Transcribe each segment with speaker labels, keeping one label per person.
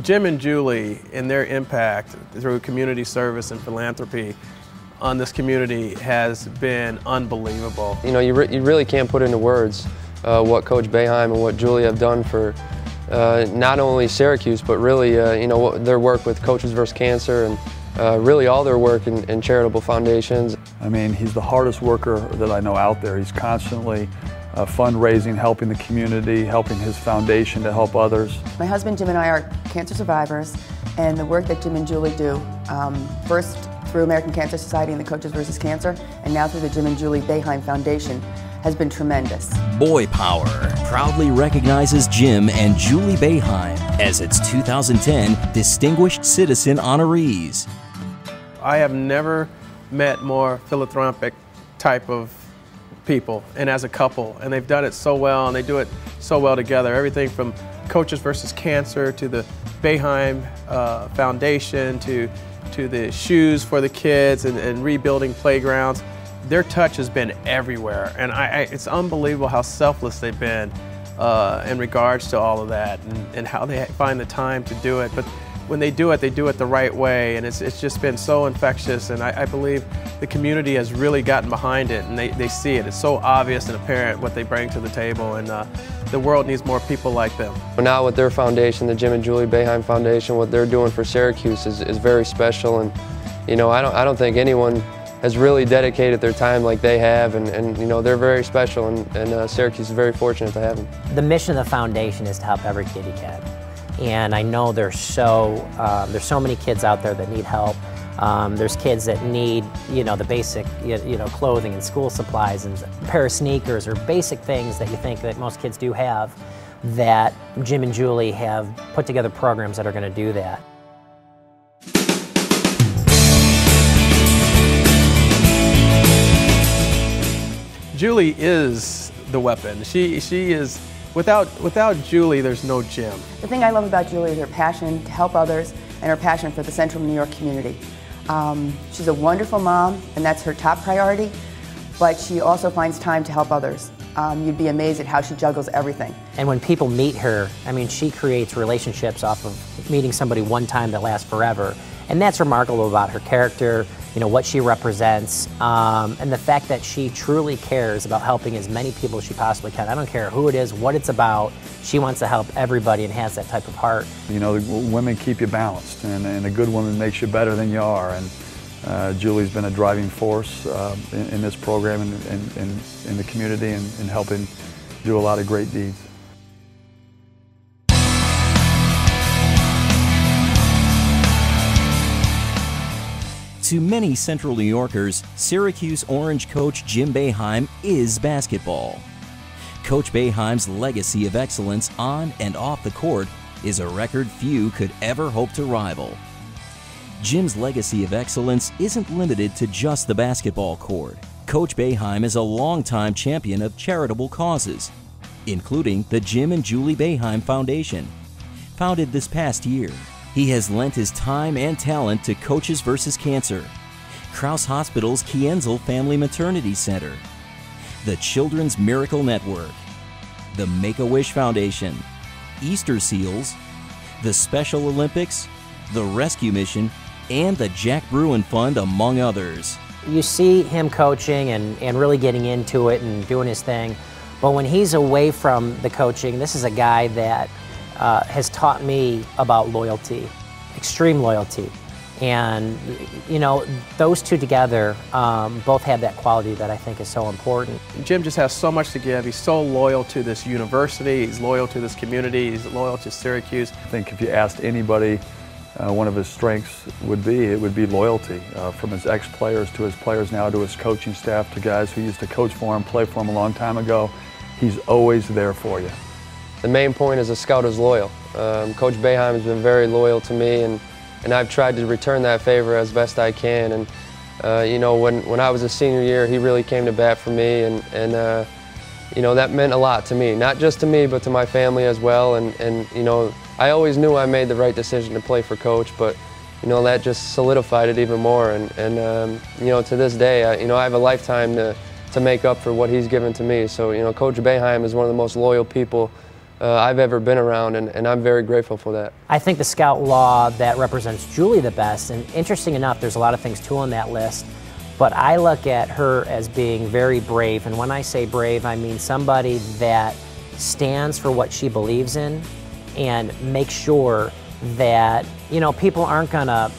Speaker 1: Jim and Juli, in their impact through community service and philanthropy on this community has been unbelievable.
Speaker 2: You know, you really can't put into words what Coach Boeheim and what Juli have done for not only Syracuse, but really, you know, their work with Coaches vs. Cancer and really all their work in charitable foundations.
Speaker 3: I mean, he's the hardest worker that I know out there. He's constantly fundraising, helping the community, helping his foundation to help others.
Speaker 4: My husband Jim and I are cancer survivors, and the work that Jim and Juli do, first through American Cancer Society and the Coaches vs. Cancer, and now through the Jim and Juli Boeheim Foundation, has been tremendous.
Speaker 5: Boypower proudly recognizes Jim and Juli Boeheim as its 2010 Distinguished Citizen honorees.
Speaker 1: I have never met more philanthropic type of people, and as a couple, and they've done it so well, and they do it so well together. Everything from Coaches vs. Cancer to the Boeheim Foundation to the shoes for the kids and rebuilding playgrounds. Their touch has been everywhere, and it's unbelievable how selfless they've been in regards to all of that, and how they find the time to do it. But when they do it the right way, and it's just been so infectious, and I believe the community has really gotten behind it, and they see it. It's so obvious and apparent what they bring to the table, and the world needs more people like them.
Speaker 2: Now with their foundation, the Jim and Juli Boeheim Foundation, what they're doing for Syracuse is very special, and you know, I don't think anyone has really dedicated their time like they have, and you know, they're very special, and Syracuse is very fortunate to have them.
Speaker 6: The mission of the foundation is to help every kid you can. And I know there's so many kids out there that need help. There's kids that need, you know, the basic, you know, clothing and school supplies and a pair of sneakers, or basic things that you think that most kids do have, that Jim and Juli have put together programs that are going to do that.
Speaker 1: Juli is the weapon. She is. Without Juli, there's no Jim.
Speaker 4: The thing I love about Juli is her passion to help others and her passion for the Central New York community. She's a wonderful mom, and that's her top priority, but she also finds time to help others. You'd be amazed at how she juggles everything.
Speaker 6: And when people meet her, I mean, she creates relationships off of meeting somebody one time that lasts forever. And that's remarkable about her character, you know, what she represents, and the fact that she truly cares about helping as many people as she possibly can. I don't care who it is, what it's about, she wants to help everybody and has that type of heart.
Speaker 3: You know, women keep you balanced, and a good woman makes you better than you are. And Juli's been a driving force in this program and in the community, and helping do a lot of great deeds.
Speaker 5: To many Central New Yorkers, Syracuse Orange coach Jim Boeheim is basketball. Coach Boeheim's legacy of excellence on and off the court is a record few could ever hope to rival. Jim's legacy of excellence isn't limited to just the basketball court. Coach Boeheim is a longtime champion of charitable causes, including the Jim and Juli Boeheim Foundation, founded this past year. He has lent his time and talent to Coaches vs. Cancer, Crouse Hospital's Kienzel Family Maternity Center, the Children's Miracle Network, the Make-A-Wish Foundation, Easter Seals, the Special Olympics, the Rescue Mission, and the Jack Bruin Fund, among others.
Speaker 6: You see him coaching and really getting into it and doing his thing, but when he's away from the coaching, this is a guy that has taught me about loyalty, extreme loyalty. And, you know, those two together both have that quality that I think is so important.
Speaker 1: Jim just has so much to give. He's so loyal to this university, he's loyal to this community, he's loyal to Syracuse.
Speaker 3: I think if you asked anybody, one of his strengths would be loyalty, from his ex-players to his players now, to his coaching staff, to guys who used to coach for him, play for him a long time ago. He's always there for you.
Speaker 2: The main point is a scout is loyal. Coach Boeheim has been very loyal to me, and I've tried to return that favor as best I can. And you know, when I was a senior year, he really came to bat for me, and you know, that meant a lot to me, not just to me, but to my family as well. And you know, I always knew I made the right decision to play for Coach, but you know, that just solidified it even more. And you know, to this day, you know, I have a lifetime to make up for what he's given to me. So you know, Coach Boeheim is one of the most loyal people I've ever been around, and I'm very grateful for that.
Speaker 6: I think the scout law that represents Juli the best, and interesting enough, there's a lot of things too on that list, but I look at her as being very brave, and when I say brave, I mean somebody that stands for what she believes in and makes sure that, you know, people aren't gonna,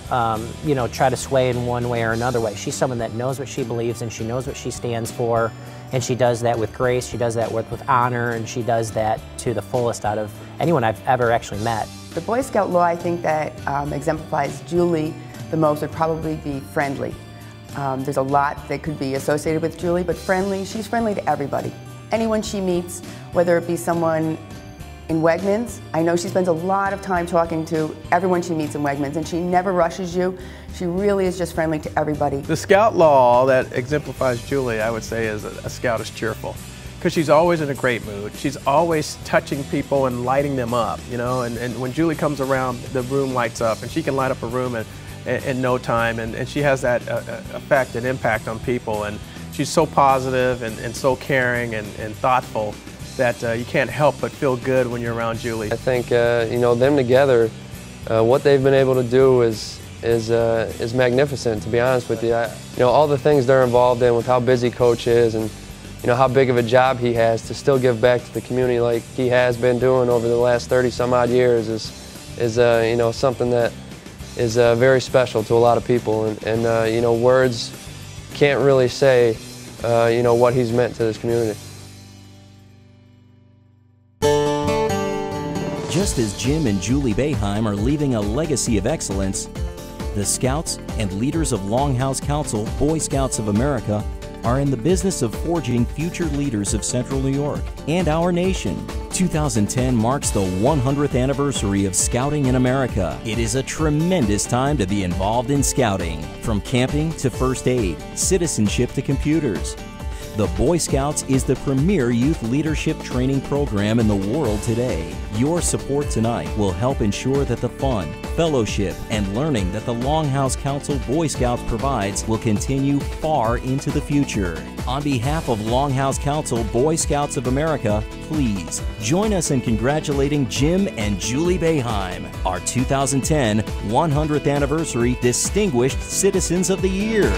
Speaker 6: you know, try to sway in one way or another way. She's someone that knows what she believes in, she knows what she stands for, and she does that with grace, she does that with honor, and she does that to the fullest out of anyone I've ever actually met.
Speaker 4: The Boy Scout law, I think, that exemplifies Juli the most would probably be friendly. There's a lot that could be associated with Juli, but friendly, she's friendly to everybody. Anyone she meets, whether it be someone in Wegmans, I know she spends a lot of time talking to everyone she meets in Wegmans, and she never rushes you. She really is just friendly to everybody.
Speaker 1: The scout law that exemplifies Juli, I would say, is a scout is cheerful, because she's always in a great mood. She's always touching people and lighting them up, you know, and when Juli comes around, the room lights up, and she can light up a room in no time, and she has that effect and impact on people, and she's so positive and so caring and thoughtful that you can't help but feel good when you're around Juli.
Speaker 2: I think you know, them together, what they've been able to do is magnificent, to be honest with you. You know, all the things they're involved in with how busy Coach is, and you know how big of a job he has to still give back to the community like he has been doing over the last 30-some-odd years is you know, something that is very special to a lot of people, and you know, words can't really say you know, what he's meant to this community.
Speaker 5: Just as Jim and Juli Boeheim are leaving a legacy of excellence, the Scouts and leaders of Longhouse Council, Boy Scouts of America, are in the business of forging future leaders of Central New York and our nation. 2010 marks the 100th anniversary of Scouting in America. It is a tremendous time to be involved in Scouting, from camping to first aid, citizenship to computers. The Boy Scouts is the premier youth leadership training program in the world today. Your support tonight will help ensure that the fun, fellowship, and learning that the Longhouse Council Boy Scouts provides will continue far into the future. On behalf of Longhouse Council Boy Scouts of America, please join us in congratulating Jim and Juli Boeheim, our 2010 100th Anniversary Distinguished Citizens of the Year.